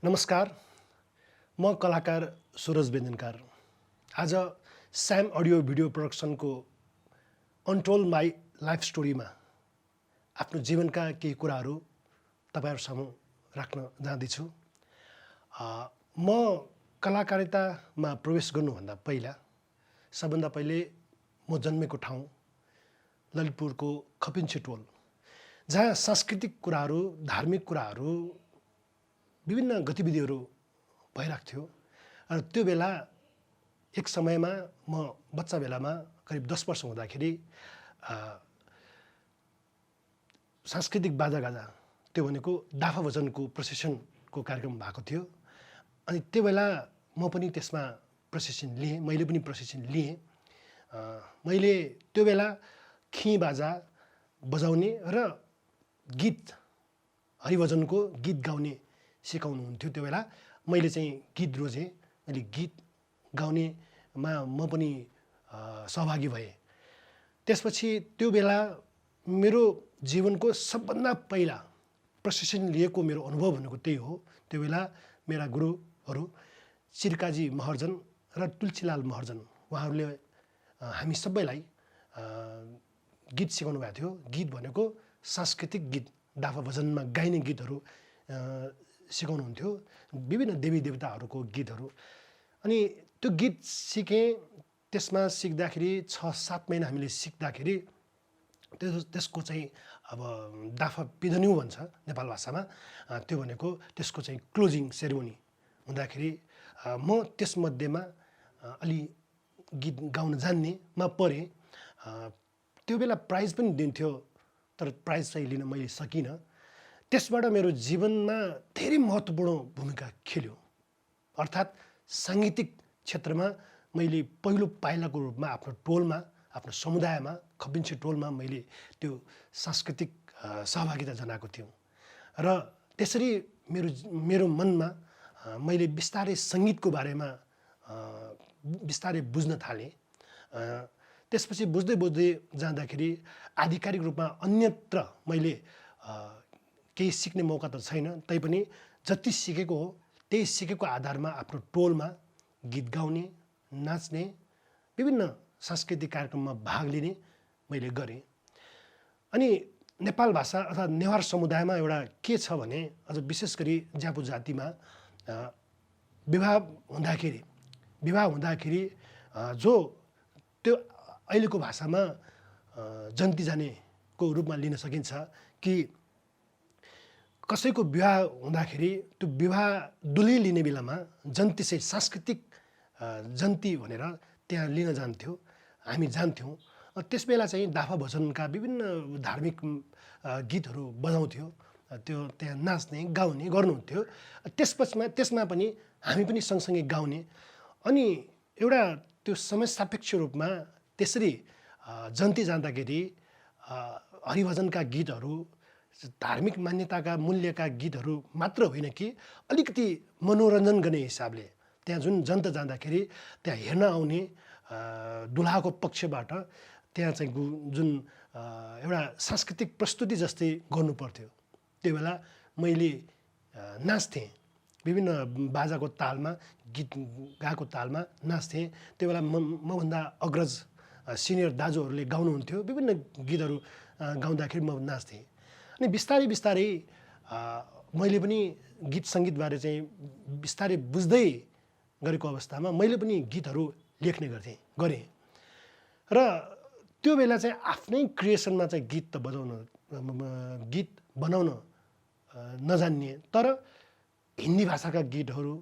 नमस्कार, म कलाकार सुरज बेन्दनकार। आज स्याम अडियो भिडियो प्रोडक्सनको अनटोल्ड माई लाइफ स्टोरीमा आफ्नो जीवनका केही कुराहरू तपाईहरुसम्म राख्न जाँदैछु। म कलाकारितामा प्रवेश गर्नुभन्दा पहिला सबभन्दा पहिले म जन्मेको ठाउँ ललितपुरको खपिन्चेटोल, जहाँ सांस्कृतिक कुराहरू, धार्मिक कुराहरू, विभिन्न गतिविधिहरू भइरहेको थियो। र त्यो बेला एक समयमा म बच्चा बेलामा करिब 10 वर्ष हुँदाखेरि सांस्कृतिक बाजागाजा, त्यो भनेको डाफा भजनको प्रशिक्षणको कार्यक्रम भएको थियो। अनि त्यो बेला म पनि त्यसमा प्रशिक्षण लिएँ, मैले पनि प्रशिक्षण लिएँ। मैले त्यो बेला खिँ बाजा बजाउने र गीत, हरिभजनको गीत गाउने सिकाउनुहुन्थ्यो। त्यो बेला मैले चाहिँ गीत रोजेँ, मैले गीत गाउनेमा म पनि सहभागी भएँ। त्यसपछि त्यो बेला मेरो जीवनको सबभन्दा पहिला प्रशिक्षण लिएको मेरो अनुभव भनेको त्यही हो। त्यो बेला मेरा गुरुहरू चिरकाजी महर्जन र तुलसीलाल महर्जन, उहाँहरूले हामी सबैलाई गीत सिकाउनु भएको थियो। गीत भनेको सांस्कृतिक गीत, डाफा भजनमा गाइने गीतहरू सिकाउनुहुन्थ्यो, विभिन्न देवी देवताहरूको गीतहरू। अनि त्यो गीत सिकेँ। त्यसमा सिक्दाखेरि 6-7 महिना हामीले सिक्दाखेरि त्यसको चाहिँ अब डाफा पिधन्यु भन्छ नेपाल भाषामा, त्यो भनेको त्यसको चाहिँ क्लोजिङ सेरेमोनी हुँदाखेरि म त्यसमध्येमा अलि गीत गाउन जान्नेमा परेँ। त्यो बेला प्राइज पनि दिन्थ्यो, तर प्राइज चाहिँ लिन मैले सकिनँ। त्यसबाट मेरो जीवनमा धेरै महत्त्वपूर्ण भूमिका खेल्यो। अर्थात् साङ्गीतिक क्षेत्रमा मैले पहिलो पाइलाको रूपमा आफ्नो टोलमा, आफ्नो समुदायमा, खपिन्चे टोलमा मैले त्यो सांस्कृतिक सहभागिता जनाएको थियौँ। र त्यसरी मेरो मनमा मैले बिस्तारै सङ्गीतको बारेमा बिस्तारै बुझ्न थालेँ। त्यसपछि बुझ्दै बुझ्दै जाँदाखेरि आधिकारिक रूपमा अन्यत्र मैले केही सिक्ने मौका त छैन, तैपनि जति सिकेको हो त्यही सिकेको आधारमा आफ्नो टोलमा गीत गाउने, नाच्ने, विभिन्न सांस्कृतिक कार्यक्रममा भाग लिने मैले गरेँ। अनि नेपाल भाषा अर्थात् नेवार समुदायमा एउटा के छ भने, अझ विशेष गरी ज्यापु जातिमा विवाह हुँदाखेरि जो त्यो अहिलेको भाषामा जन्ती जानेको रूपमा लिन सकिन्छ कि कसैको विवाह हुँदाखेरि त्यो विवाह दुली लिने बेलामा जन्ती चाहिँ सांस्कृतिक जन्ती भनेर त्यहाँ लिन जान्थ्यो, हामी जान्थ्यौँ। त्यस बेला चाहिँ डाफा भजनका विभिन्न धार्मिक गीतहरू बजाउँथ्यो, त्यो त्यहाँ नाच्ने गाउने गर्नुहुन्थ्यो। त्यसमा पनि हामी पनि सँगसँगै गाउने। अनि एउटा त्यो समय सापेक्ष रूपमा त्यसरी जन्ती जाँदाखेरि हरिभजनका गीतहरू, धार्मिक मान्यताका मूल्यका गीतहरू मात्र होइन कि अलिकति मनोरञ्जन गर्ने हिसाबले त्यहाँ जुन जन्त जाँदाखेरि त्यहाँ हेर्न आउने दुलहाको पक्षबाट त्यहाँ चाहिँ जुन एउटा सांस्कृतिक प्रस्तुति जस्तै गर्नु पर्थ्यो। त्यो बेला मैले नाच्थेँ, विभिन्न बाजाको तालमा, गीत गाएको तालमा नाच्थेँ। त्यो बेला मभन्दा अग्रज सिनियर दाजुहरूले गाउनुहुन्थ्यो, विभिन्न गीतहरू गाउँदाखेरि म नाच्थेँ। अनि बिस्तारै बिस्तारै मैले पनि गीत सङ्गीतबारे चाहिँ बिस्तारै बुझ्दै गरेको अवस्थामा मैले पनि गीतहरू लेख्ने गरेँ। र त्यो बेला चाहिँ आफ्नै क्रिएसनमा चाहिँ गीत बनाउन नजान्ने, तर हिन्दी भाषाका गीतहरू,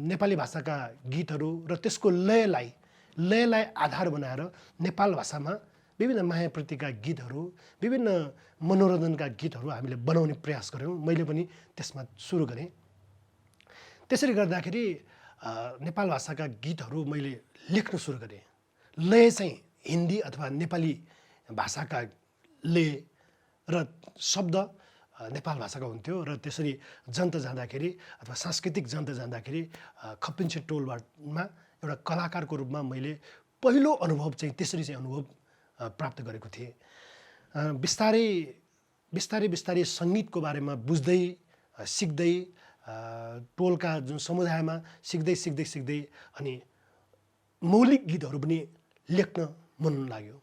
नेपाली भाषाका गीतहरू र त्यसको लयलाई आधार बनाएर नेपाल भाषामा विभिन्न मायाप्रतिका गीतहरू, विभिन्न मनोरञ्जनका गीतहरू हामीले बनाउने प्रयास गऱ्यौँ। मैले पनि त्यसमा सुरु गरेँ। त्यसरी गर्दाखेरि नेपाल भाषाका गीतहरू मैले लेख्न सुरु गरेँ। लय चाहिँ हिन्दी अथवा नेपाली भाषाका लय र शब्द नेपाल भाषाका हुन्थ्यो। र त्यसरी जन्त जाँदाखेरि अथवा सांस्कृतिक जन्त जाँदाखेरि खपिन्चे टोलमा एउटा कलाकारको रूपमा मैले पहिलो अनुभव चाहिँ त्यसरी चाहिँ अनुभव प्राप्त गरेको थिएँ। बिस्तारै सङ्गीतको बारेमा बुझ्दै सिक्दै टोलका जुन समुदायमा सिक्दै अनि मौलिक गीतहरू पनि लेख्न मन लाग्यो।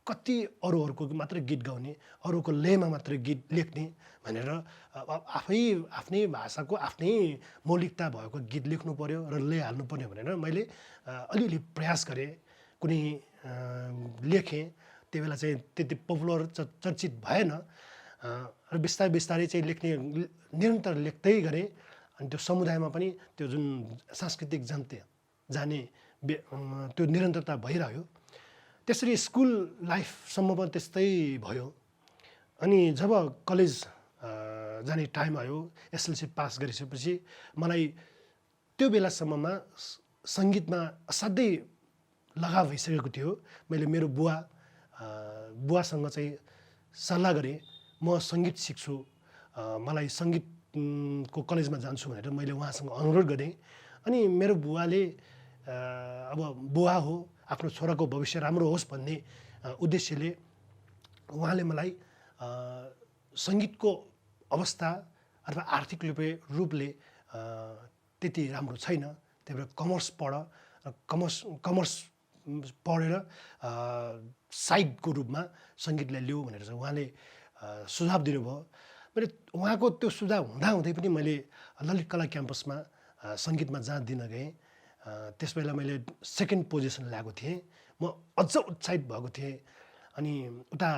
कति अरूहरूको मात्र गीत गाउने, अरूको लयमा मात्र गीत लेख्ने भनेर आफ्नै भाषाको आफ्नै मौलिकता भएको गीत लेख्नु पर्यो र लय हाल्नु पर्यो भनेर मैले अलिअलि प्रयास गरेँ, कुनै लेखेँ। त्यो बेला चाहिँ त्यति पपुलर चर्चित भएन र बिस्तारै चाहिँ निरन्तर लेख्दै गरेँ। अनि त्यो समुदायमा पनि त्यो जुन सांस्कृतिक जाने त्यो निरन्तरता भइरह्यो। त्यसरी स्कुल लाइफसम्म पनि त्यस्तै भयो। अनि जब कलेज जाने टाइम आयो, एसएलसी पास गरिसकेपछि मलाई त्यो बेलासम्ममा सङ्गीतमा असाध्यै लगाव भइसकेको थियो। मैले मेरो बुवासँग चाहिँ सल्लाह गरेँ, म सङ्गीत सिक्छु, मलाई सङ्गीतको कलेजमा जान्छु भनेर मैले उहाँसँग अनुरोध गरेँ। अनि मेरो बुवाले अब बुवा हो, आफ्नो छोराको भविष्य राम्रो होस् भन्ने उद्देश्यले उहाँले मलाई सङ्गीतको अवस्था अथवा आर्थिक रूपले त्यति राम्रो छैन, त्यही भएर कमर्स कमर्स पढेर साइडको रूपमा सङ्गीतलाई लिऊ भनेर चाहिँ उहाँले सुझाव दिनुभयो। मैले उहाँको त्यो सुझाव हुँदाहुँदै पनि मैले ललित कला क्याम्पसमा सङ्गीतमा जहाँ दिन गएँ, त्यस बेला मैले सेकेन्ड पोजिसन ल्याएको थिएँ। म अझ उत्साहित भएको थिएँ। अनि उता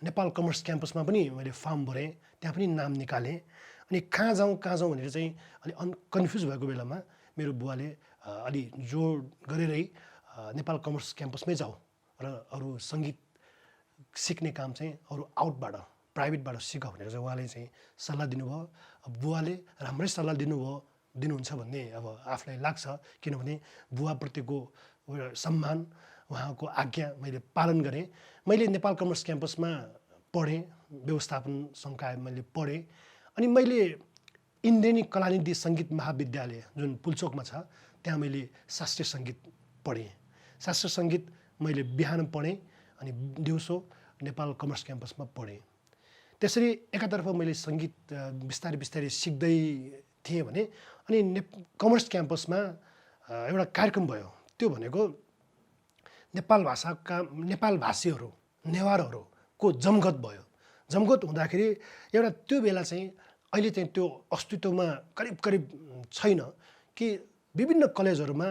नेपाल कमर्स क्याम्पसमा पनि मैले फर्म भरेँ, त्यहाँ पनि नाम निकालेँ। अनि कहाँ जाउँ भनेर चाहिँ अलि कन्फ्युज भएको बेलामा मेरो बुवाले अलि जोड गरेरै नेपाल कमर्स क्याम्पसमै जाऊ र अरू सङ्गीत सिक्ने काम चाहिँ अरू प्राइभेटबाट सिक भनेर चाहिँ उहाँले चाहिँ सल्लाह दिनुभयो। बुवाले राम्रै सल्लाह दिनुहुन्छ भन्ने अब आफूलाई लाग्छ, किनभने बुवाप्रतिको सम्मान, उहाँको आज्ञा मैले पालन गरेँ। मैले नेपाल कमर्स क्याम्पसमा पढेँ, व्यवस्थापन संकाय मैले पढेँ। अनि मैले इन्द्रेणी कलानिधि सङ्गीत महाविद्यालय जुन पुल्चोकमा छ, त्यहाँ मैले शास्त्रीय सङ्गीत पढेँ। शास्त्रीय सङ्गीत मैले बिहान पढेँ अनि दिउँसो नेपाल कमर्स क्याम्पसमा पढेँ। त्यसरी एकातर्फ मैले सङ्गीत बिस्तारै सिक्दै थिएँ भने अनि कमर्स क्याम्पसमा एउटा कार्यक्रम भयो। त्यो भनेको नेपाल भाषीहरू, नेवारहरूको जमघट भयो। जमघट हुँदाखेरि एउटा त्यो बेला चाहिँ अहिले चाहिँ त्यो अस्तित्वमा करिब छैन कि विभिन्न कलेजहरूमा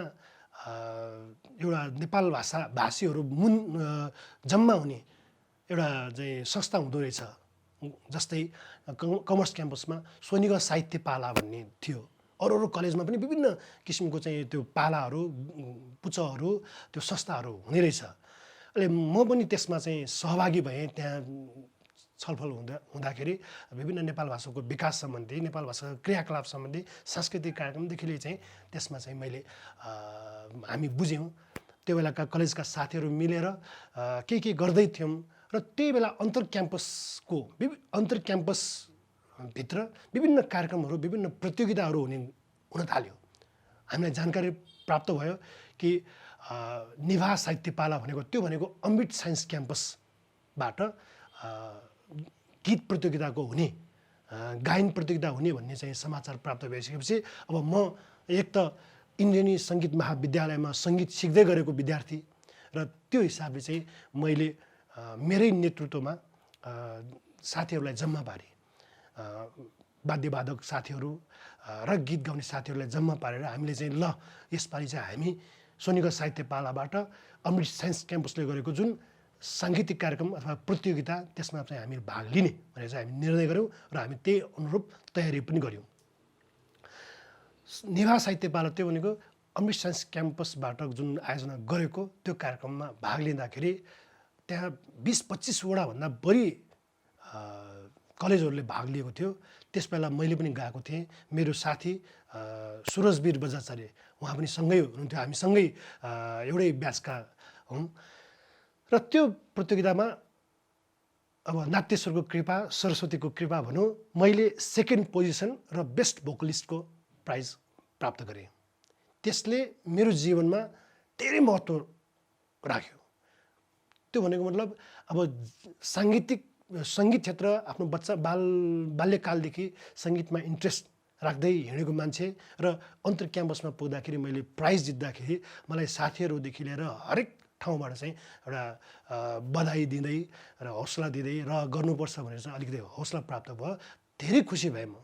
एउटा नेपाल भाषीहरू जम्मा हुने एउटा चाहिँ संस्था हुँदो रहेछ। जस्तै कमर्स क्याम्पसमा स्वनिग साहित्य पाला भन्ने थियो। अरू कलेजमा पनि विभिन्न किसिमको चाहिँ त्यो पालाहरू, पुच्छहरू, त्यो संस्थाहरू हुने रहेछ। अहिले म पनि त्यसमा चाहिँ सहभागी भएँ। त्यहाँ छलफल हुँदाखेरि विभिन्न नेपाल भाषाको विकास सम्बन्धी, नेपाल भाषाको क्रियाकलाप सम्बन्धी सांस्कृतिक कार्यक्रमदेखि लिएर चाहिँ त्यसमा चाहिँ हामी बुझ्यौँ। त्यो बेलाका कलेजका साथीहरू मिलेर के गर्दै थियौँ र त्यही बेला अन्तर क्याम्पसभित्र विभिन्न कार्यक्रमहरू, विभिन्न प्रतियोगिताहरू हुन थाल्यो। हामीलाई जानकारी प्राप्त भयो कि निभा साहित्य पाला भनेको अमृत साइन्स क्याम्पसबाट गीत प्रतियोगिताको हुने, गायन प्रतियोगिता हुने भन्ने चाहिँ समाचार प्राप्त भइसकेपछि अब म एक त इन्द्रेणी सङ्गीत महाविद्यालयमा सङ्गीत सिक्दै गरेको विद्यार्थी र त्यो हिसाबले चाहिँ मैले मेरै नेतृत्वमा साथीहरूलाई जम्मा पारेँ। वाद्यवादक साथीहरू र गीत गाउने साथीहरूलाई जम्मा पारेर हामीले चाहिँ ल यसपालि चाहिँ हामी स्वनिग साहित्य पालाबाट अमृत साइन्स क्याम्पसले गरेको जुन साङ्गीतिक कार्यक्रम अथवा प्रतियोगिता, त्यसमा चाहिँ हामी भाग लिने भनेर चाहिँ हामी निर्णय गऱ्यौँ र हामी त्यही अनुरूप तयारी पनि गऱ्यौँ। निभा साहित्य पाला त्यो भनेको अमृत साइन्स क्याम्पसबाट जुन आयोजना गरेको त्यो कार्यक्रममा भाग लिँदाखेरि त्यहाँ 20-25 भन्दा बढी कलेजहरूले भाग लिएको थियो। त्यस बेला मैले पनि गएको थिएँ। मेरो साथी सुरजवीर बजाचार्य उहाँ पनि सँगै हुनुहुन्थ्यो। हामी सँगै एउटै ब्याचका हौँ र त्यो प्रतियोगितामा अब नाट्येश्वरको कृपा, सरस्वतीको कृपा भनौँ, मैले सेकेन्ड पोजिसन र बेस्ट भोकलिस्टको प्राइज प्राप्त गरेँ। त्यसले मेरो जीवनमा धेरै महत्त्व राख्यो। त्यो भनेको मतलब अब सङ्गीत क्षेत्र आफ्नो बाल्यकालदेखि सङ्गीतमा इन्ट्रेस्ट राख्दै हिँडेको मान्छे र अन्तर क्याम्पसमा पुग्दाखेरि मैले प्राइज जित्दाखेरि मलाई साथीहरूदेखि लिएर हरेक ठाउँबाट चाहिँ एउटा बधाई दिँदै र हौसला दिँदै र गर्नुपर्छ भनेर चाहिँ अलिकति हौसला प्राप्त भयो। धेरै खुसी भएँ म।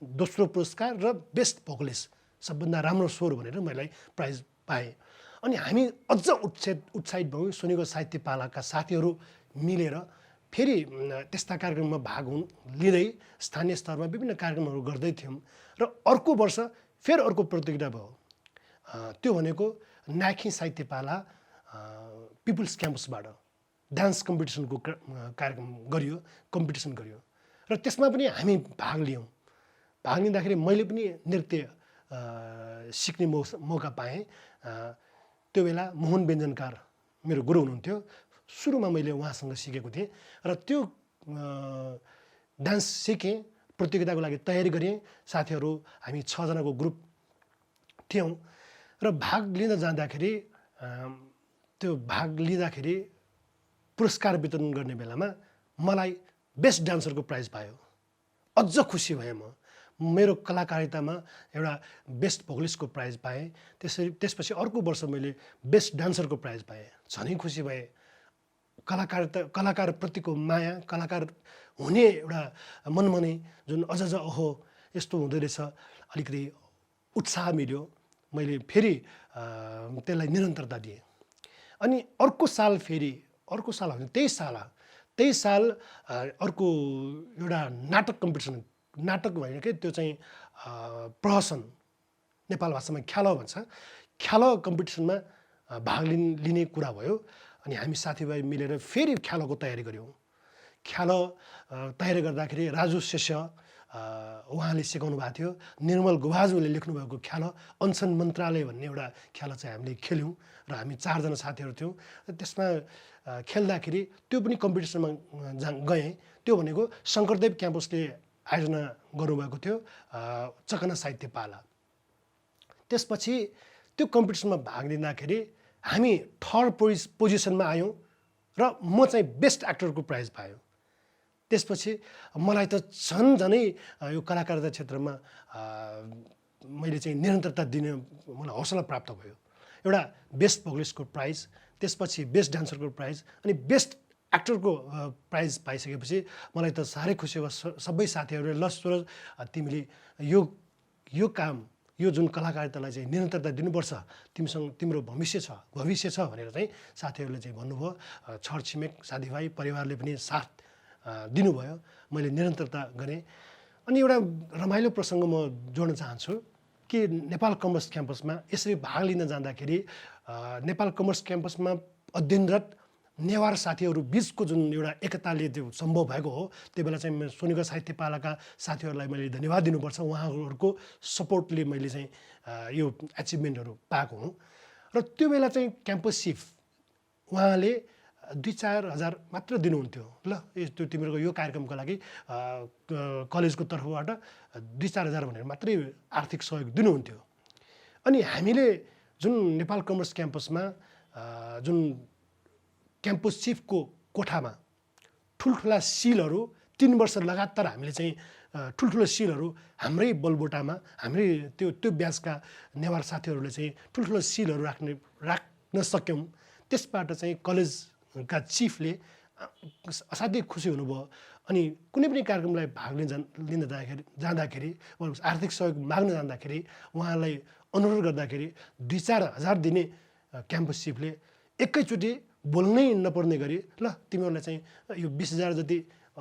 दोस्रो पुरस्कार र बेस्ट भोकलिस्ट सबभन्दा राम्रो स्वर भनेर मैले प्राइज पाएँ। अनि हामी अझ उत्साहित भयौँ। सुनेको साहित्य पालाका साथीहरू मिलेर फेरि त्यस्ता कार्यक्रममा भाग लिँदै स्थानीय स्तरमा विभिन्न कार्यक्रमहरू गर्दै थियौँ। र अर्को वर्ष फेरि अर्को प्रतियोगिता भयो। त्यो भनेको नाखी साहित्य पाला पिपुल्स क्याम्पसबाट डान्स कम्पिटिसनको कार्यक्रम गरियो, कम्पिटिसन गरियो र त्यसमा पनि हामी भाग लियौँ। भाग लिँदाखेरि मैले पनि नृत्य सिक्ने मौका पाएँ। त्यो बेला मोहन व्यञ्जनकार मेरो गुरु हुनुहुन्थ्यो। सुरुमा मैले उहाँसँग सिकेको थिएँ र त्यो डान्स सिकेँ, प्रतियोगिताको लागि तयारी गरेँ। साथीहरू हामी 6 जनाको ग्रुप थियौँ र भाग लिन जाँदाखेरि पुरस्कार वितरण गर्ने बेलामा मलाई बेस्ट डान्सरको प्राइज पायो। अझ खुसी भएँ म। मेरो कलाकारितामा एउटा बेस्ट भोकलिस्टको प्राइज पाएँ। त्यसपछि अर्को वर्ष मैले बेस्ट डान्सरको प्राइज पाएँ। झनै खुसी भएँ। कलाकारप्रतिको माया, कलाकार हुने एउटा मनमा नै जुन अझ ओहो यस्तो हुँदो रहेछ, अलिकति उत्साह मिल्यो। मैले फेरि त्यसलाई निरन्तरता दिएँ। अनि अर्को साल होइन, त्यही साल अर्को एउटा नाटक कम्पिटिसन, नाटक होइन कि त्यो चाहिँ प्रहसन, नेपाल भाषामा ख्याल भन्छ, ख्याल कम्पिटिसनमा भाग लिने कुरा भयो। अनि हामी साथीभाइ मिलेर फेरि ख्यालको तयारी गऱ्यौँ। ख्याल तयारी गर्दाखेरि राजु शिष्य उहाँले सिकाउनु भएको थियो। निर्मल गुभाजुले लेख्नुभएको ख्याल अनसन मन्त्रालय भन्ने एउटा ख्याल चाहिँ हामीले खेल्यौँ र हामी 4 जना साथीहरू थियौँ। त्यसमा खेल्दाखेरि त्यो पनि कम्पिटिसनमा गएँ। त्यो भनेको शङ्करदेव क्याम्पसले आयोजना गर्नुभएको थियो, चकना साहित्य पाला। त्यसपछि त्यो कम्पिटिसनमा भाग लिँदाखेरि हामी 3rd पोजिसनमा आयौँ र म चाहिँ बेस्ट एक्टरको प्राइज पाएँ। त्यसपछि मलाई त झनै यो कलाकारिता क्षेत्रमा मैले चाहिँ निरन्तरता दिने मलाई हौसला प्राप्त भयो। एउटा बेस्ट भोकलिस्टको प्राइज, त्यसपछि बेस्ट डान्सरको प्राइज अनि बेस्ट एक्टरको प्राइज पाइसकेपछि मलाई त साह्रै खुसी भयो। सबै साथीहरूले ल सुरज, तिमीले यो काम, यो जुन कलाकारितालाई चाहिँ निरन्तरता दिनुपर्छ, तिम्रो भविष्य छ भनेर चाहिँ साथीहरूले चाहिँ भन्नुभयो। छरछिमेक, साथीभाइ, परिवारले पनि साथ दिनुभयो। मैले निरन्तरता गरेँ। अनि एउटा रमाइलो प्रसङ्ग म जोड्न चाहन्छु कि नेपाल कमर्स क्याम्पसमा यसरी भाग लिन जाँदाखेरि नेपाल कमर्स क्याम्पसमा अध्ययनरत नेवार साथीहरू बिचको जुन एउटा एकताले त्यो सम्भव भएको हो। त्यो बेला चाहिँ सोनिका साहित्य पालाका साथीहरूलाई मैले धन्यवाद दिनुपर्छ। उहाँहरूको सपोर्टले मैले चाहिँ यो एचिभमेन्टहरू पाएको हुँ। र त्यो बेला चाहिँ क्याम्पस चिफ उहाँले 2-4 हजार मात्र दिनुहुन्थ्यो। ल त्यो तिमीहरूको यो कार्यक्रमको लागि कलेजको तर्फबाट 2-4 हजार भनेर मात्रै आर्थिक सहयोग दिनुहुन्थ्यो। अनि हामीले जुन नेपाल कमर्स क्याम्पसमा जुन क्याम्पस चिफको कोठामा ठुल्ठुला सिलहरू 3 वर्ष लगातार हामीले चाहिँ ठुल्ठुलो सिलहरू हाम्रै बलबोटामा, हाम्रै त्यो ब्याचका नेवार साथीहरूले चाहिँ ठुल्ठुलो सिलहरू राख्न सक्यौँ। त्यसबाट चाहिँ कलेजका चिफले असाध्यै खुसी हुनुभयो। अनि कुनै पनि कार्यक्रमलाई भाग लिन जाँदाखेरि आर्थिक सहयोग माग्न जाँदाखेरि उहाँलाई अनुरोध गर्दाखेरि 2-4 हजार दिने क्याम्पस चिफले एकैचोटि बोल्नै नपर्ने गरी ल तिमीहरूलाई चाहिँ यो 20 हजार जति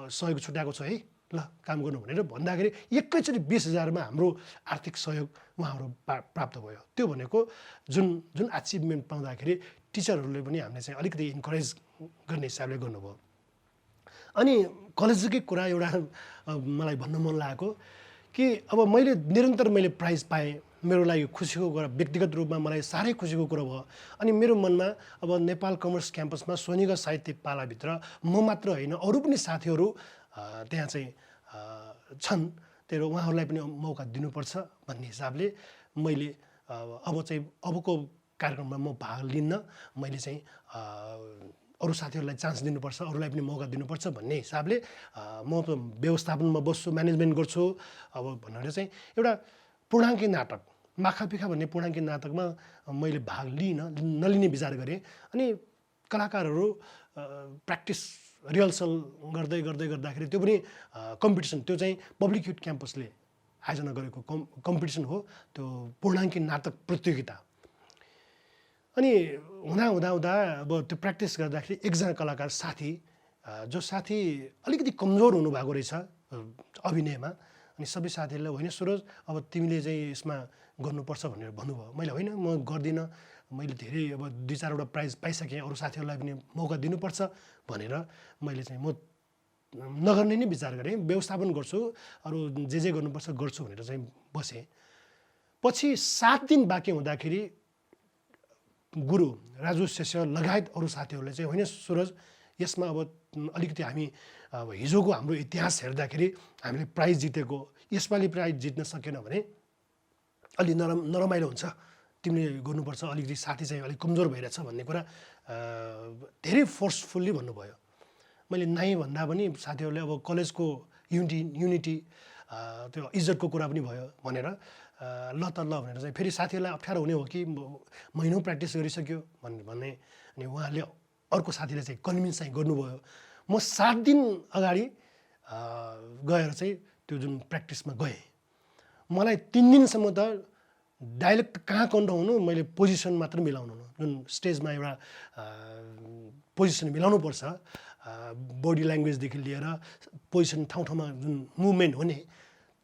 सहयोग छुट्याएको छ है, ल काम गर्नु भनेर भन्दाखेरि एकैचोटि 20 हजारमा हाम्रो आर्थिक सहयोग उहाँहरू प्राप्त भयो। त्यो भनेको जुन अचिभमेन्ट पाउँदाखेरि टिचरहरूले पनि हामीले चाहिँ अलिकति इन्करेज गर्ने हिसाबले गर्नुभयो। अनि कलेजकै कुरा एउटा मलाई भन्न मन लागेको कि अब मैले निरन्तर प्राइज पाएँ। मेरो लागि खुसीको कुरा, व्यक्तिगत रूपमा मलाई साह्रै खुसीको कुरा भयो। अनि मेरो मनमा अब नेपाल कमर्स क्याम्पसमा सोनिका साहित्य पालाभित्र म मात्र होइन, अरू पनि साथीहरू त्यहाँ चाहिँ छन्। त्यही उहाँहरूलाई पनि मौका दिनुपर्छ भन्ने हिसाबले मैले अबको कार्यक्रममा म भाग लिन्न। मैले चाहिँ अरू साथीहरूलाई चान्स दिनुपर्छ, अरूलाई पनि मौका दिनुपर्छ भन्ने हिसाबले म व्यवस्थापनमा बस्छु, म्यानेजमेन्ट गर्छु अब भनेर चाहिँ एउटा पूर्णाङ्की नाटक माखापिखा भन्ने पूर्णाङ्की नाटकमा मैले भाग नलिने विचार गरेँ। अनि कलाकारहरू प्र्याक्टिस रिहर्सल गर्दाखेरि त्यो पनि कम्पिटिसन, त्यो चाहिँ पब्लिक युथ क्याम्पसले आयोजना गरेको कम्पिटिसन हो, त्यो पूर्णाङ्की नाटक प्रतियोगिता। अनि हुँदा अब त्यो प्र्याक्टिस गर्दाखेरि एकजना कलाकार साथी, जो साथी अलिकति कमजोर हुनुभएको रहेछ अभिनयमा, अनि सबै साथीहरूलाई होइन सुरज अब तिमीले चाहिँ यसमा गर्नुपर्छ भनेर भन्नुभयो। मैले होइन म गर्दिनँ, मैले धेरै अब 2-4वटा प्राइज पाइसकेँ, अरू साथीहरूलाई पनि मौका दिनुपर्छ भनेर मैले चाहिँ म नगर्ने नै विचार गरेँ, व्यवस्थापन गर्छु, अरू जे गर्नुपर्छ गर्छु भनेर चाहिँ बसेँ। पछि 7 दिन बाँकी हुँदाखेरि गुरु राजु शेष्य लगायत अरू साथीहरूले चाहिँ होइन सुरज यसमा अब अलिकति हामी अब हिजोको हाम्रो इतिहास हेर्दाखेरि हामीले प्राइज जितेको, यसपालि प्राइज जित्न सकेन भने अलि नरमाइलो हुन्छ, तिमीले गर्नुपर्छ, अलिकति साथी चाहिँ अलिक कमजोर भइरहेछ भन्ने कुरा धेरै फोर्सफुल्ली भन्नुभयो। मैले नाइ भन्दा पनि साथीहरूले अब कलेजको युनिटी त्यो इज्जतको कुरा पनि भयो भनेर ल भनेर चाहिँ फेरि साथीहरूलाई अप्ठ्यारो हुने हो कि महिनौँ प्र्याक्टिस गरिसक्यो भन्ने अनि उहाँहरूले अर्को साथीले चाहिँ कन्भिन्स चाहिँ गर्नुभयो। म 7 दिन अगाडि गएर चाहिँ त्यो जुन प्र्याक्टिसमा गएँ, मलाई 3 दिनसम्म त डाइलेक्ट कहाँ कन्ट्रोल हुनु, मैले पोजिसन मात्र मिलाउनु, जुन स्टेजमा एउटा पोजिसन मिलाउनुपर्छ, बडी ल्याङ्ग्वेजदेखि लिएर पोजिसन ठाउँमा जुन मुभमेन्ट हुने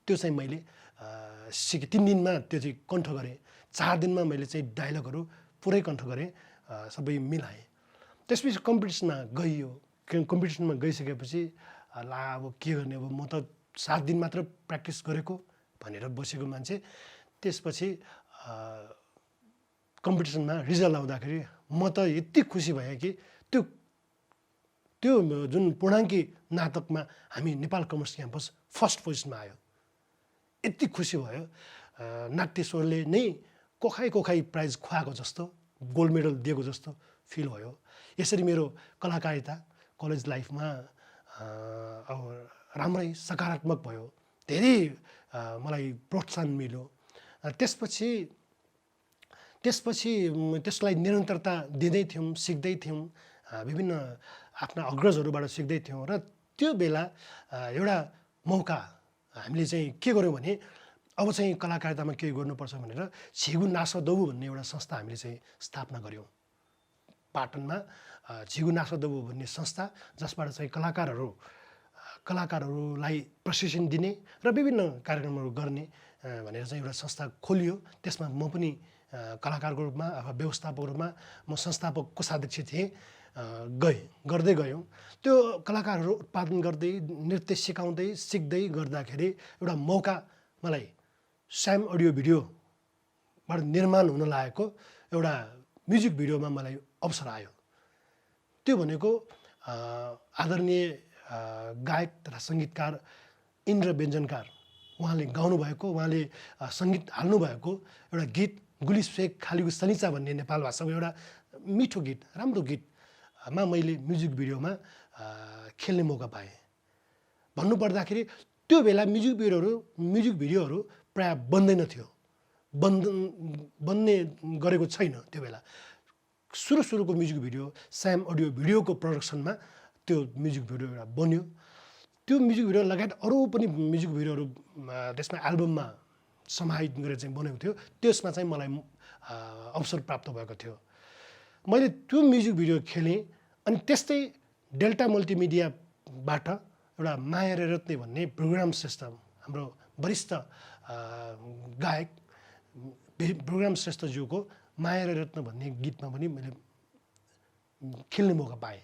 त्यो चाहिँ मैले सिकेँ। 3 दिनमा त्यो चाहिँ कण्ठ गरेँ, 4 दिनमा मैले चाहिँ डायलगहरू पुरै कण्ठ गरेँ, सबै मिलाएँ। त्यसपछि कम्पिटिसनमा गइयो। कम्पिटिसनमा गइसकेपछि ला अब के गर्ने, अब म त 7 दिन मात्र प्र्याक्टिस गरेको भनेर बसेको मान्छे। त्यसपछि कम्पिटिसनमा रिजल्ट आउँदाखेरि म त यति खुसी भएँ कि त्यो जुन पूर्णाङ्की नाटकमा हामी नेपाल कमर्स क्याम्पस फर्स्ट पोजिसनमा आयो। यति खुसी भयो, नाट्यश्वरले नै कोखाइ प्राइज खुवाएको जस्तो, गोल्ड मेडल दिएको जस्तो फिल भयो। यसरी मेरो कलाकारिता कलेज लाइफमा अब राम्रै सकारात्मक भयो, धेरै मलाई प्रोत्साहन मिल्यो। त्यसपछि त्यसलाई निरन्तरता दिँदै थियौँ, सिक्दै थियौँ, विभिन्न आफ्ना अग्रजहरूबाट सिक्दै थियौँ। र त्यो बेला एउटा मौका हामीले चाहिँ के गर्यौँ भने अब चाहिँ कलाकारितामा केही गर्नुपर्छ भनेर छिगु नासदबु भन्ने एउटा संस्था हामीले चाहिँ स्थापना गऱ्यौँ पाटनमा। छिगु नासदबु भन्ने संस्था, जसबाट चाहिँ कलाकारहरूलाई प्रशिक्षण दिने र विभिन्न कार्यक्रमहरू गर्ने भनेर चाहिँ एउटा संस्था खोलियो। त्यसमा म पनि कलाकारको रूपमा अथवा व्यवस्थापकको रूपमा म संस्थापक कोषाध्यक्ष थिएँ। गर्दै गयौँ। त्यो कलाकारहरू उत्पादन गर्दै, नृत्य सिक्दै गर्दाखेरि एउटा मौका मलाई स्याम अडियो भिडियोबाट निर्माण हुन लागेको एउटा म्युजिक भिडियोमा मलाई अवसर आयो। त्यो भनेको आदरणीय गायक तथा सङ्गीतकार इन्द्र व्यञ्जनकार उहाँले गाउनुभएको, उहाँले सङ्गीत हाल्नुभएको एउटा गीत गुलिस्फेक खालीको सनिचा भन्ने नेपाल भाषाको एउटा मिठो गीत, राम्रो गीतमा मैले म्युजिक भिडियोमा खेल्ने मौका पाएँ। भन्नुपर्दाखेरि त्यो बेला म्युजिक भिडियोहरू प्राय बन्दैन थियो, बन्ने गरेको छैन। त्यो बेला सुरुको म्युजिक भिडियो स्याम अडियो भिडियोको प्रडक्सनमा त्यो म्युजिक भिडियो एउटा बन्यो। त्यो म्युजिक भिडियो लगायत अरू पनि म्युजिक भिडियोहरू त्यसमा एल्बममा समाहित गरेर चाहिँ बनेको थियो। त्यसमा चाहिँ मलाई अवसर प्राप्त भएको थियो। मैले त्यो म्युजिक भिडियो खेलेँ। अनि त्यस्तै डेल्टा मल्टिमिडियाबाट एउटा माया रे रत्ने भन्ने प्रोग्राम श्रेष्ठ, हाम्रो वरिष्ठ गायक प्रोग्राम श्रेष्ठज्यूको माया रे रत्न भन्ने गीतमा पनि मैले खेल्ने मौका पाएँ।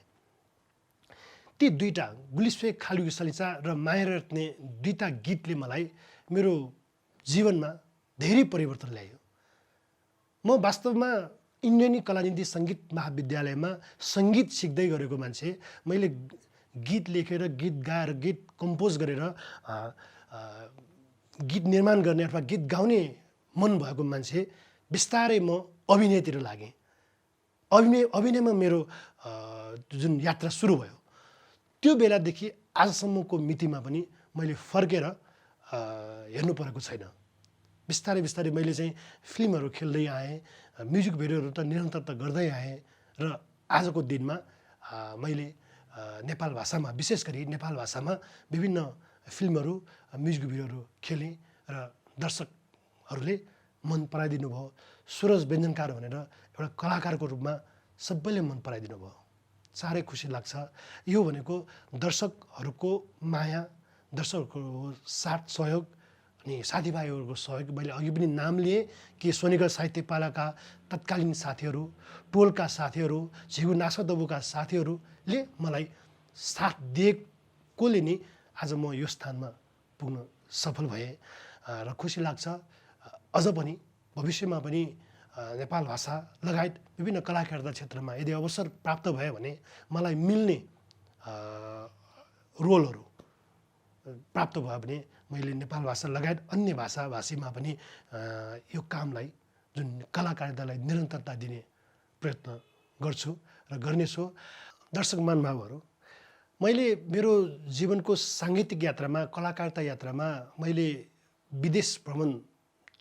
ती दुईटा गुलिस्फेक खालीको सलिचा र माया रे रत्ने दुईटा गीतले मलाई मेरो जीवनमा धेरै परिवर्तन ल्यायो। म वास्तवमा इन्डियन कलानिधि सङ्गीत महाविद्यालयमा सङ्गीत सिक्दै गरेको मान्छे, मैले गीत लेखेर, गीत गाएर, गीत कम्पोज गरेर गीत निर्माण गर्ने अथवा गीत गाउने मन भएको मान्छे, बिस्तारै म अभिनयतिर लागेँ। अभिनयमा मेरो जुन यात्रा सुरु भयो त्यो बेलादेखि आजसम्मको मितिमा पनि मैले फर्केर हेर्नु परेको छैन। बिस्तारै बिस्तारै मैले चाहिँ फिल्महरू खेल्दै आएँ, म्युजिक भिडियोहरू त निरन्तरता गर्दै आएँ र आजको दिनमा मैले नेपाल भाषामा विशेष गरी नेपाल भाषामा विभिन्न फिल्महरू म्युजिक भिडियोहरू खेलेँ र दर्शकहरूले मन पराइदिनु भयो। सुरज व्यञ्जनकार भनेर एउटा कलाकारको रूपमा सबैले मन पराइदिनु भयो। साह्रै खुसी लाग्छ। यो भनेको दर्शकहरूको माया, दर्शकहरूको साथ सहयोग अनि साथीभाइहरूको सहयोग। मैले अघि पनि नाम लिएँ कि सोनिगढ साहित्य पालाका तत्कालीन साथीहरू, टोलका साथीहरू, झिगु नासादबुका साथीहरूले मलाई साथ दिएकोले नै आज म यो स्थानमा पुग्न सफल भएँ र खुसी लाग्छ। अझ पनि भविष्यमा पनि नेपाल भाषा लगायत विभिन्न कलाकारिता क्षेत्रमा यदि अवसर प्राप्त भयो भने मलाई मिल्ने रोलहरू प्राप्त भयो भने मैले नेपाल भाषा लगायत अन्य भाषाभाषीमा पनि यो कामलाई जुन कलाकारितालाई निरन्तरता दिने प्रयत्न गर्छु र गर्नेछु। दर्शक महानुभावहरू, मैले मेरो जीवनको साङ्गीतिक यात्रामा, कलाकारिता यात्रामा मैले विदेश भ्रमण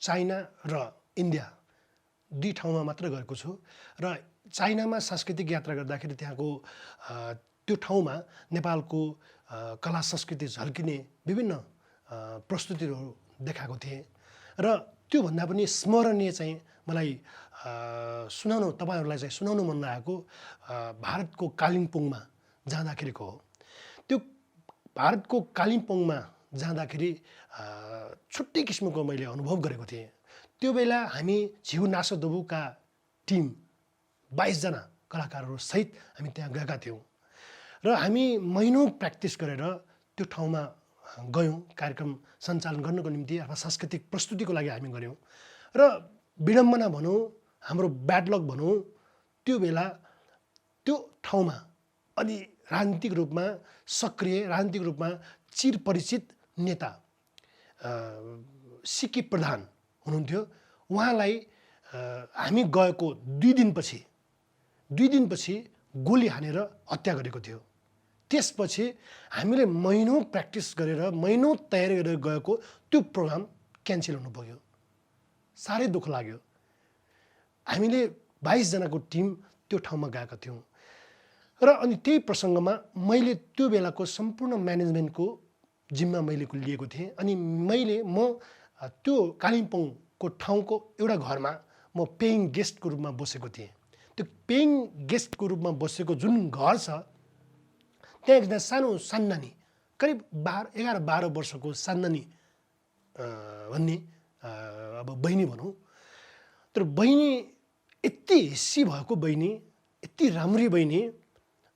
चाइना र इन्डिया 2 ठाउँमा मात्र गएको छु र चाइनामा सांस्कृतिक यात्रा गर्दाखेरि त्यहाँको त्यो ठाउँमा नेपालको कला संस्कृति झल्किने विभिन्न प्रस्तुतिहरू देखाएको थिएँ र त्योभन्दा पनि स्मरणीय चाहिँ मलाई तपाईँहरूलाई चाहिँ सुनाउनु मन लागेको भारतको कालिम्पोङमा जाँदाखेरिको हो। त्यो भारतको कालिम्पोङमा जाँदाखेरि छुट्टै किसिमको मैले अनुभव गरेको थिएँ। त्यो बेला हामी झिगु नासादबुका टिम 22 जना कलाकारहरू सहित हामी त्यहाँ गएका थियौँ र हामी महिनौँ प्र्याक्टिस गरेर त्यो ठाउँमा गयौँ कार्यक्रम सञ्चालन गर्नको निम्ति अथवा सांस्कृतिक प्रस्तुतिको लागि हामी गऱ्यौँ र विडम्बना भनौँ, हाम्रो ब्याड लक भनौँ, त्यो बेला त्यो ठाउँमा अलि राजनीतिक रूपमा सक्रिय, राजनीतिक रूपमा चिरपरिचित नेता सिके प्रधान हुनुहुन्थ्यो। उहाँलाई हामी गएको 2 दिनपछि गोली हानेर हत्या गरेको थियो। त्यसपछि हामीले महिनौँ प्र्याक्टिस गरेर, महिनौँ तयारी गरेर गएको त्यो प्रोग्राम क्यान्सल हुनु पुग्यो। साह्रै दुःख लाग्यो। हामीले 22 जनाको टिम त्यो ठाउँमा गएका थियौँ र अनि त्यही प्रसङ्गमा मैले त्यो बेलाको सम्पूर्ण म्यानेजमेन्टको जिम्मा मैले लिएको थिएँ अनि म त्यो कालिम्पोङको ठाउँको एउटा घरमा म पेइङ गेस्टको रूपमा बसेको थिएँ। त्यो पेइङ गेस्टको रूपमा बसेको जुन घर छ त्यहाँ एकजना सान्नानी करिब 11-12 वर्षको सान्नानी भन्ने अब बहिनी भनौँ। तर बहिनी यति हिस्सी भएको बहिनी, यति राम्री बहिनी,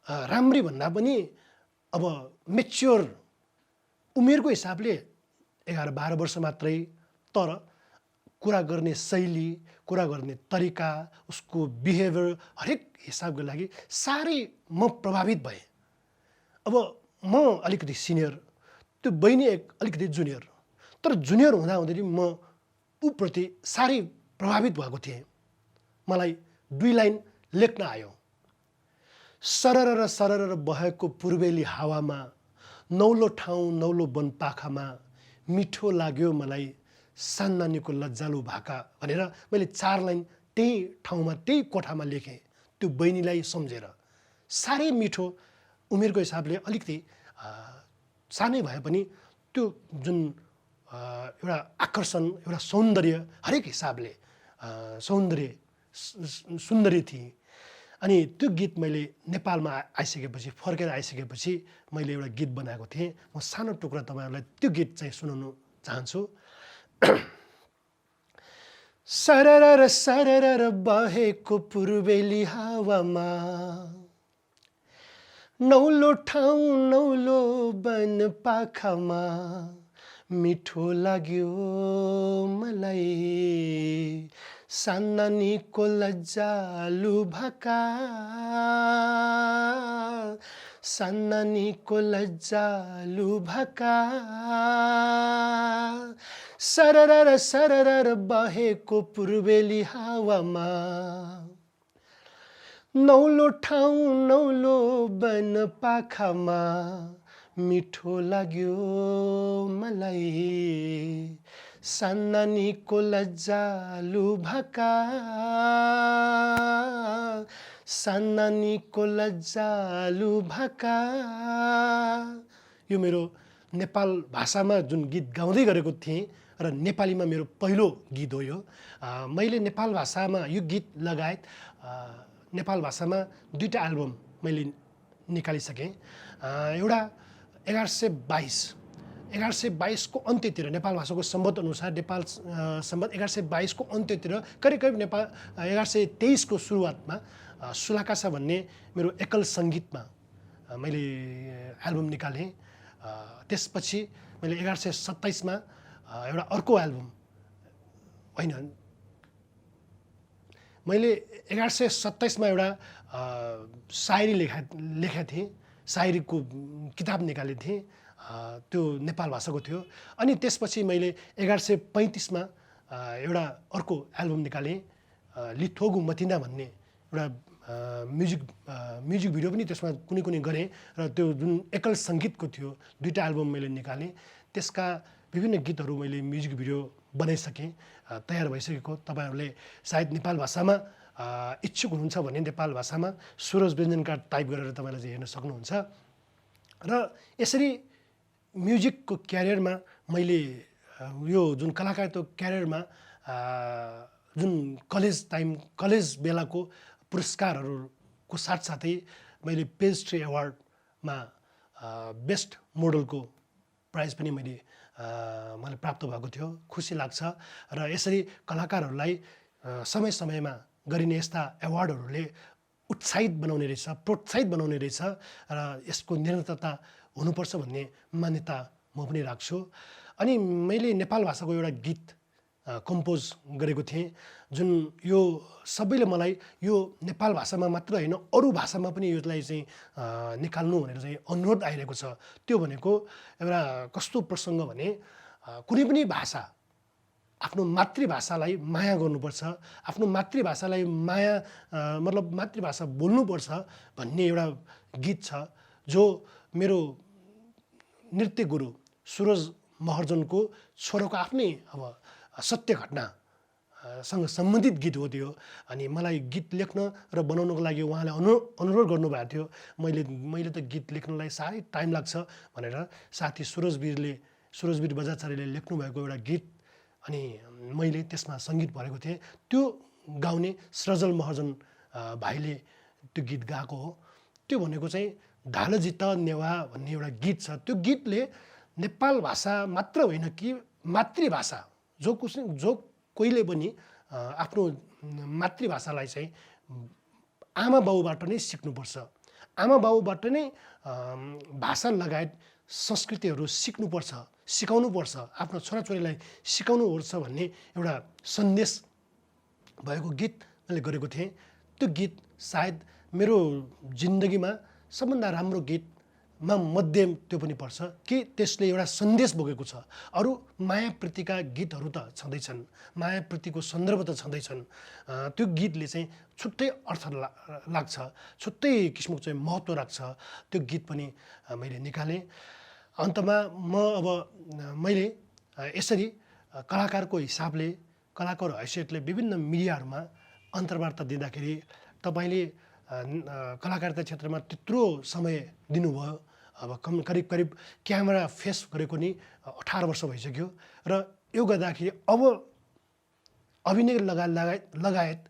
राम्री भन्दा पनि अब मेच्योर उमेरको हिसाबले 11-12 वर्ष मात्रै, तर कुरा गर्ने शैली, कुरा गर्ने तरिका, उसको बिहेभियर हरेक हिसाबको लागि साह्रै म प्रभावित भएँ। अब म अलिकति सिनियर, त्यो बहिनी अलिकति जुनियर, तर जुनियर हुँदाहुँदै म उप्रति साह्रै प्रभावित भएको थिएँ। मलाई 2 लाइन लेख्न आयो। सरर सरर बहेको पूर्वेली हावामा, नौलो ठाउँ नौलो वनपाखामा, मिठो लाग्यो मलाई सान्नानीको लज्जालु भाका भनेर मैले 4 लाइन त्यही ठाउँमा, त्यही कोठामा लेखेँ त्यो बहिनीलाई सम्झेर। साह्रै मिठो, उमेरको हिसाबले अलिकति सानै भए पनि त्यो जुन एउटा आकर्षण, एउटा सौन्दर्य, हरेक हिसाबले सुन्दरी थिए। अनि त्यो गीत मैले नेपालमा आइसकेपछि, फर्केर आइसकेपछि मैले एउटा गीत बनाएको थिएँ। म सानो टुक्रा तपाईँहरूलाई त्यो गीत चाहिँ सुनाउन चाहन्छु। सरर सरर बहेको पूर्वेली हावामा, नौलो ठाउँ नौलो वन पाखामा, मिठो लाग्यो मलाई सान्नानीको लज्जालु भाका, सान्नानीको लज्जालु भाका। सरर सरर बहेको पूर्वेली हावामा, नौलो ठाउँ नौलो वन पाखामा मिठो लाग्यो मलाई सान्नानीको लज्जालु भाका सान्नानीको लज्जालु भाका यो मेरो नेपाल भाषामा जुन गीत गाउँदै गरेको थिएँ र नेपालीमा मेरो पहिलो गीत हो यो मैले नेपाल भाषामा यो गीत लगायत नेपाल भाषामा 2टा एल्बम मैले निकालिसकेँ एउटा 1122 को अन्त्यतिर नेपाल भाषाको सम्बन्ध अनुसार नेपाल सम्बन्ध 1122 को अन्त्यतिर करिब करिब नेपाल 1123 को सुरुवातमा सुलाकासा भन्ने मेरो एकल सङ्गीतमा मैले एल्बम निकालेँ त्यसपछि मैले 1127 मा एउटा अर्को एल्बम होइन मैले 1127 मा एउटा सायरी लेखेका थिएँ सायरीको किताब निकालेको थिएँ त्यो नेपाल भाषाको थियो अनि त्यसपछि मैले 1135 मा एउटा अर्को एल्बम निकालेँ लिथोगु मतिना भन्ने एउटा म्युजिक भिडियो पनि त्यसमा कुनै गरेँ र त्यो जुन एकल सङ्गीतको थियो 2टा एल्बम मैले निकालेँ त्यसका विभिन्न गीतहरू मैले म्युजिक भिडियो बनाइसकेँ तयार भइसकेको तपाईँहरूले सायद नेपाल भाषामा इच्छुक हुनुहुन्छ भने नेपाल भाषामा सुरज व्यञ्जनकार टाइप गरेर तपाईँले चाहिँ हेर्न सक्नुहुन्छ र यसरी म्युजिकको क्यारियरमा मैले यो जुन कलाकारको क्यारियरमा जुन कलेज बेलाको पुरस्कारहरूको साथसाथै मैले पेस्ट्री एवार्डमा बेस्ट मोडलको प्राइज पनि मलाई प्राप्त भएको थियो खुसी लाग्छ र यसरी कलाकारहरूलाई समय समयमा गरिने यस्ता एवार्डहरूले प्रोत्साहित बनाउने रहेछ र यसको निरन्तरता हुनुपर्छ भन्ने मान्यता म पनि राख्छु अनि मैले नेपाल भाषाको एउटा गीत कम्पोज गरेको थिएँ जुन यो सबैले मलाई यो नेपाल भाषामा मात्र होइन अरू भाषामा पनि यसलाई चाहिँ निकाल्नु भनेर चाहिँ अनुरोध आइरहेको छ त्यो भनेको एउटा कस्तो प्रसङ्ग भने कुनै पनि भाषा आफ्नो मातृभाषालाई माया गर्नुपर्छ आफ्नो मातृभाषालाई माया मतलब मातृभाषा बोल्नुपर्छ भन्ने एउटा गीत छ जो मेरो नृत्य गुरु सुरज महर्जनको छोराको आफ्नै अब सत्य घटना सँग सम्बन्धित गीत हो त्यो अनि मलाई गीत लेख्न र बनाउनको लागि उहाँले अनुरोध गर्नुभएको थियो मैले त गीत लेख्नलाई साह्रै टाइम लाग्छ भनेर साथी सुरजवीर बजाचार्यले लेख्नुभएको एउटा गीत अनि मैले त्यसमा सङ्गीत भरेको थिएँ त्यो गाउने सृजल महर्जन भाइले त्यो गीत गाएको हो त्यो भनेको चाहिँ ढालजित नेवा भन्ने एउटा गीत छ त्यो गीतले नेपाल भाषा मात्र होइन कि मातृभाषा जो कोहीले पनि आफ्नो मातृभाषालाई चाहिँ आमा बाउबाट नै सिक्नुपर्छ आमा बाउबाट नै भाषा लगायत संस्कृतिहरू सिकाउनुपर्छ आफ्नो छोराछोरीलाई सिकाउनुपर्छ भन्ने एउटा सन्देश भएको गीत मैले गरेको थिएँ त्यो गीत सायद मेरो जिन्दगीमा सबभन्दा राम्रो गीतमा मध्ये त्यो पनि पर्छ कि त्यसले एउटा सन्देश बोकेको छ अरू मायाप्रतिका गीतहरू त छँदैछन् मायाप्रतिको सन्दर्भ त छँदैछन् त्यो गीतले चाहिँ छुट्टै अर्थ लाग्छ छुट्टै किसिमको चाहिँ महत्त्व राख्छ त्यो गीत पनि मैले निकालेँ अन्तमा मैले यसरी कलाकारको हिसाबले कलाकार हैसियतले विभिन्न मिडियाहरूमा अन्तर्वार्ता दिँदाखेरि तपाईँले कलाकारिता क्षेत्रमा त्यत्रो समय दिनुभयो अब करिब क्यामेरा फेस गरेको नि 18 वर्ष भइसक्यो र यो गर्दाखेरि अब अभिनय लगायत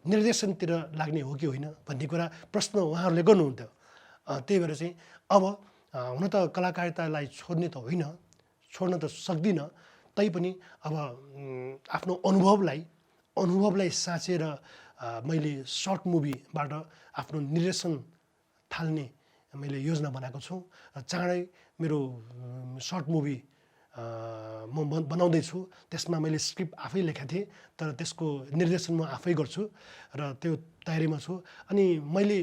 निर्देशनतिर लाग्ने हो कि होइन भन्ने कुरा प्रश्न उहाँहरूले गर्नुहुन्थ्यो त्यही भएर चाहिँ अब हुन त कलाकारितालाई छोड्ने त होइन छोड्न त सक्दिनँ तैपनि अब आफ्नो अनुभवलाई साँचेर मैले सर्ट मुभीबाट आफ्नो निर्देशन थाल्ने मैले योजना बनाएको छु र चाँडै मेरो सर्ट मुभी म बनाउँदैछु त्यसमा मैले स्क्रिप्ट आफै लेखेको थिएँ तर त्यसको निर्देशन म आफै गर्छु र त्यो तयारीमा छु अनि मैले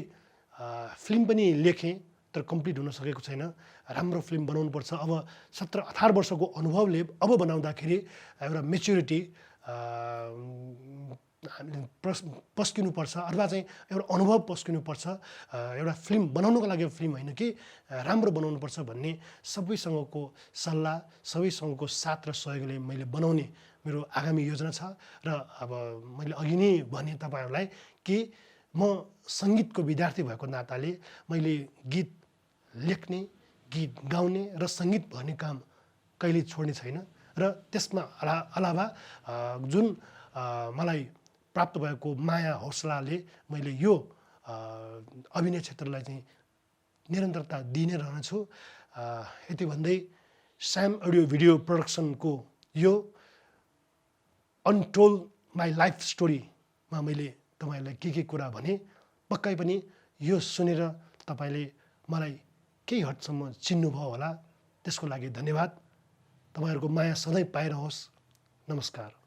फिल्म पनि लेखेँ तर कम्प्लिट हुन सकेको छैन राम्रो फिल्म बनाउनुपर्छ अब 17-18 वर्षको अनुभवले अब बनाउँदाखेरि एउटा मेच्युरिटी हामीले पस्किनुपर्छ अथवा चाहिँ एउटा अनुभव पस्किनुपर्छ। एउटा फिल्म बनाउनुको लागि फिल्म होइन कि राम्रो बनाउनुपर्छ भन्ने सबैसँगको सल्लाह, सबैसँगको साथ र सहयोगले मैले बनाउने मेरो आगामी योजना छ। र अब मैले अघि नै भने तपाईँहरूलाई कि म सङ्गीतको विद्यार्थी भएको नाताले मैले गीत लेख्ने, गीत गाउने र सङ्गीत भन्ने काम कहिले छोड्ने छैन। र त्यसमा अलावा जुन मलाई प्राप्त भएको माया हौसलाले मैले यो अभिनय क्षेत्रलाई चाहिँ निरन्तरता दिइ नै रहनेछु। यति भन्दै स्याम अडियो भिडियो प्रोडक्सनको यो अनटोल्ड माई लाइफ स्टोरीमा मैले तपाईँहरूलाई के कुरा भने, पक्कै पनि यो सुनेर तपाईँले मलाई केही हदसम्म चिन्नुभयो होला। त्यसको लागि धन्यवाद। तपाईँहरूको माया सधैँ पाइरहोस्। नमस्कार।